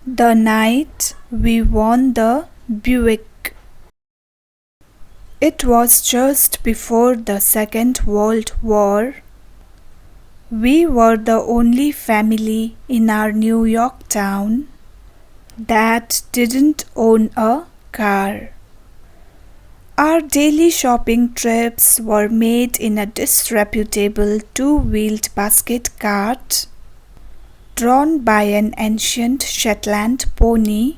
The night we won the Buick. It was just before the Second World War. We were the only family in our New York town that didn't own a car. Our daily shopping trips were made in a disreputable two-wheeled basket cart drawn by an ancient Shetland pony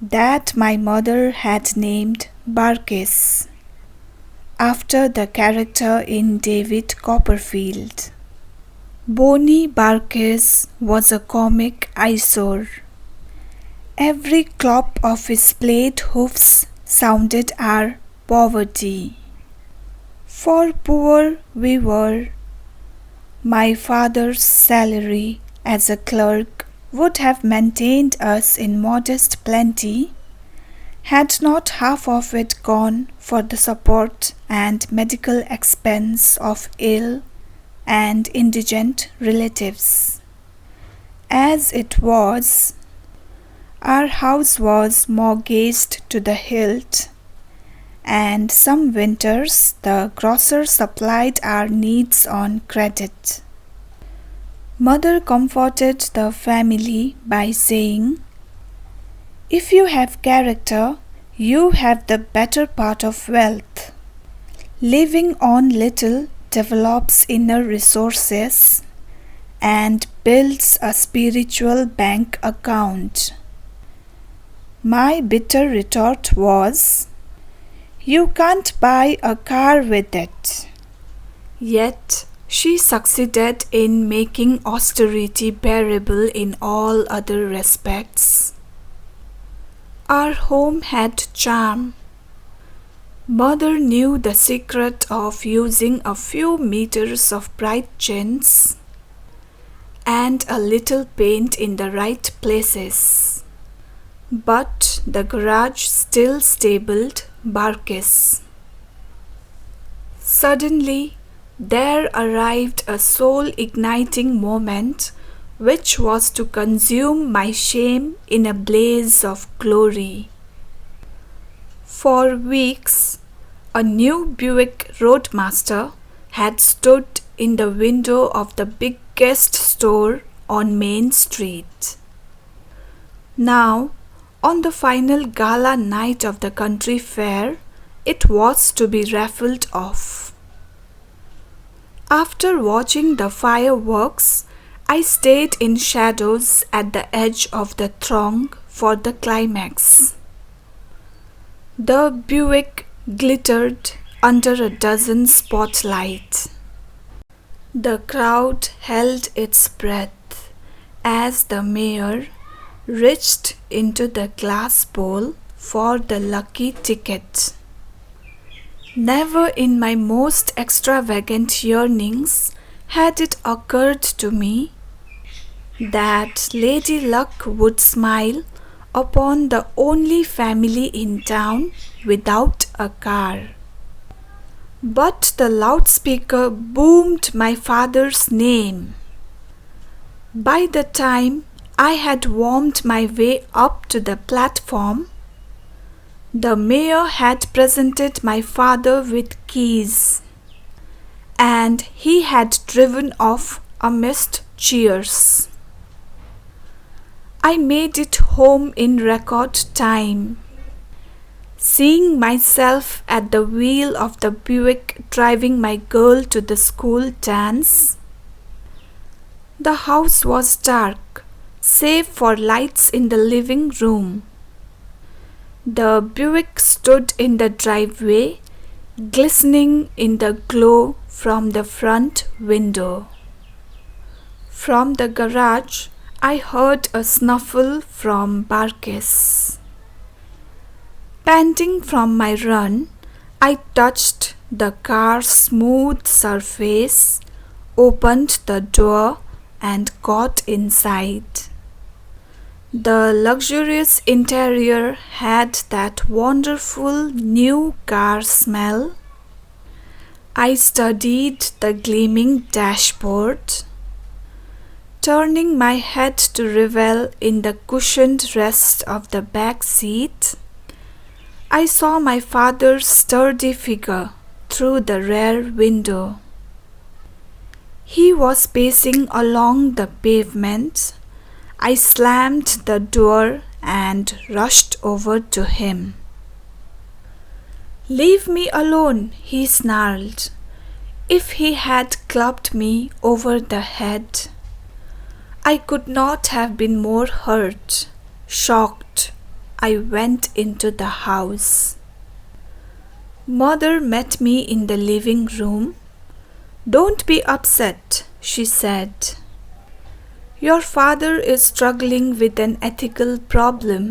that my mother had named Barkis, after the character in David Copperfield. Bonnie Barkis was a comic eyesore. Every clop of his splayed hoofs sounded our poverty. For poor we were. My father's salary as a clerk would have maintained us in modest plenty, had not half of it gone for the support and medical expense of ill and indigent relatives. As it was, our house was mortgaged to the hilt, and some winters the grocer supplied our needs on credit. Mother comforted the family by saying, "If you have character, you have the better part of wealth. Living on little develops inner resources and builds a spiritual bank account." My bitter retort was, "You can't buy a car with it." Yet she succeeded in making austerity bearable in all other respects. Our home had charm. Mother knew the secret of using a few meters of bright chintz and a little paint in the right places. But the garage still stabled Barkis. Suddenly, there arrived a soul-igniting moment which was to consume my shame in a blaze of glory. For weeks, a new Buick Roadmaster had stood in the window of the biggest store on Main Street. Now, on the final gala night of the country fair, it was to be raffled off. After watching the fireworks, I stayed in shadows at the edge of the throng for the climax. The Buick glittered under a dozen spotlights. The crowd held its breath as the mayor reached into the glass bowl for the lucky ticket. Never in my most extravagant yearnings had it occurred to me that Lady Luck would smile upon the only family in town without a car. But the loudspeaker boomed my father's name. By the time I had wormed my way up to the platform, the mayor had presented my father with keys, and he had driven off amidst cheers. I made it home in record time. Seeing myself at the wheel of the Buick driving my girl to the school dance. The house was dark, save for lights in the living room. The Buick stood in the driveway, glistening in the glow from the front window. From the garage, I heard a snuffle from Barkis. Panting from my run, I touched the car's smooth surface, opened the door, and got inside. The luxurious interior had that wonderful new car smell. I studied the gleaming dashboard, Turning my head to revel in the cushioned rest of the back seat, I saw my father's sturdy figure through the rear window. He was pacing along the pavement. I slammed the door and rushed over to him. "Leave me alone," he snarled. If he had clubbed me over the head, I could not have been more hurt. Shocked, I went into the house. Mother met me in the living room. "Don't be upset," she said. "Your father is struggling with an ethical problem.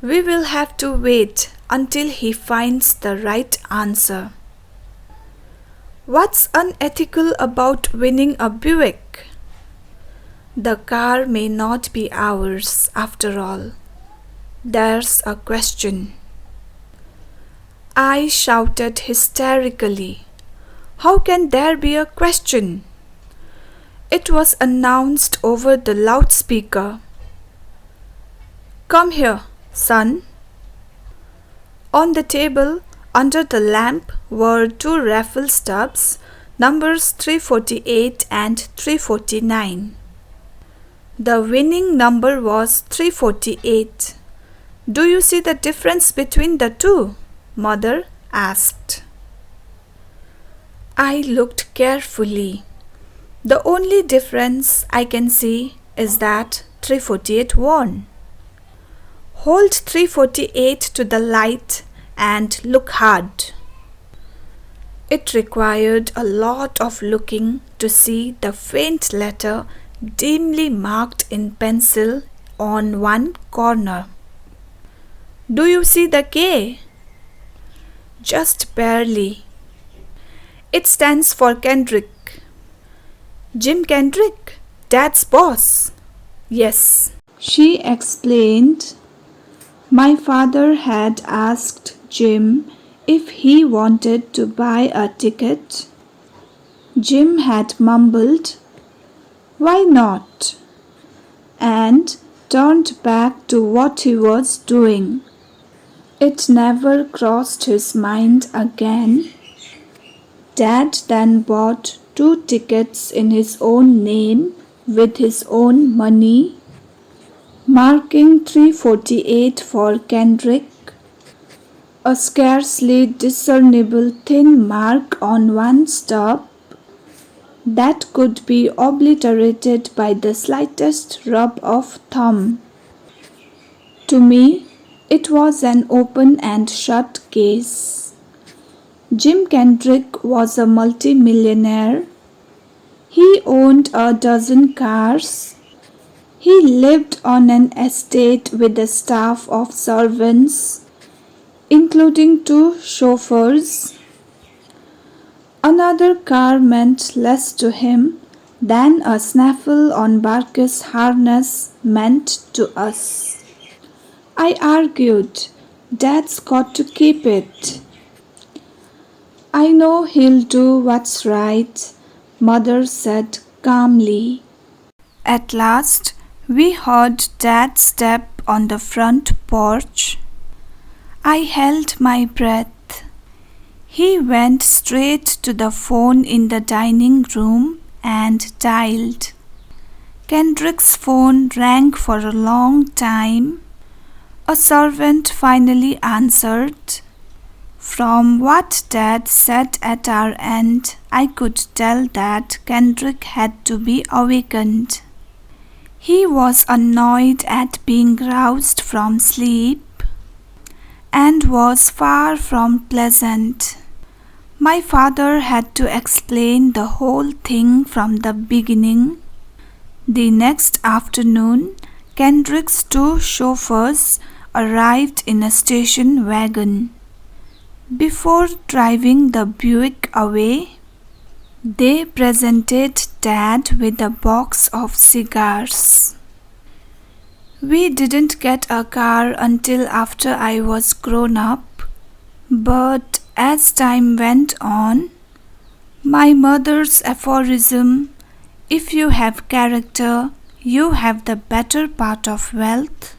We will have to wait until he finds the right answer." "What's unethical about winning a Buick?" "The car may not be ours after all. There's a question." I shouted hysterically. "How can there be a question?" It was announced over the loudspeaker. "Come here, son." On the table, under the lamp, were 2 raffle stubs, numbers 348 and 349. The winning number was 348. "Do you see the difference between the two?" Mother asked. I looked carefully. "The only difference I can see is that 348 won." "Hold 348 to the light and look hard." It required a lot of looking to see the faint letter dimly marked in pencil on one corner. "Do you see the K?" "Just barely." "It stands for Kendrick." "Jim Kendrick, Dad's boss." "Yes," she explained. My father had asked Jim if he wanted to buy a ticket. Jim had mumbled, "Why not?" and turned back to what he was doing. It never crossed his mind again. Dad then bought 2 tickets in his own name with his own money, marking 348 for Kendrick, a scarcely discernible thin mark on one stub that could be obliterated by the slightest rub of thumb. To me, it was an open and shut case. Jim Kendrick was a multimillionaire. He owned a dozen cars. He lived on an estate with a staff of servants, including 2 chauffeurs. Another car meant less to him than a snaffle on Barkis harness meant to us. I argued, "Dad's got to keep it." "I know he'll do what's right," Mother said calmly. At last, we heard Dad step on the front porch. I held my breath. He went straight to the phone in the dining room and dialed. Kendrick's phone rang for a long time. A servant finally answered. From what Dad said at our end, I could tell that Kendrick had to be awakened. He was annoyed at being roused from sleep and was far from pleasant. My father had to explain the whole thing from the beginning. The next afternoon, Kendrick's 2 chauffeurs arrived in a station wagon. Before driving the Buick away, they presented Dad with a box of cigars. We didn't get a car until after I was grown up, but as time went on, my mother's aphorism, If you have character, you have the better part of wealth,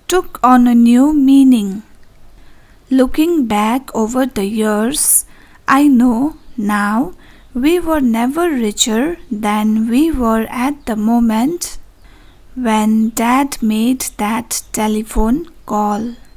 took on a new meaning. Looking back over the years, I know now we were never richer than we were at the moment when Dad made that telephone call.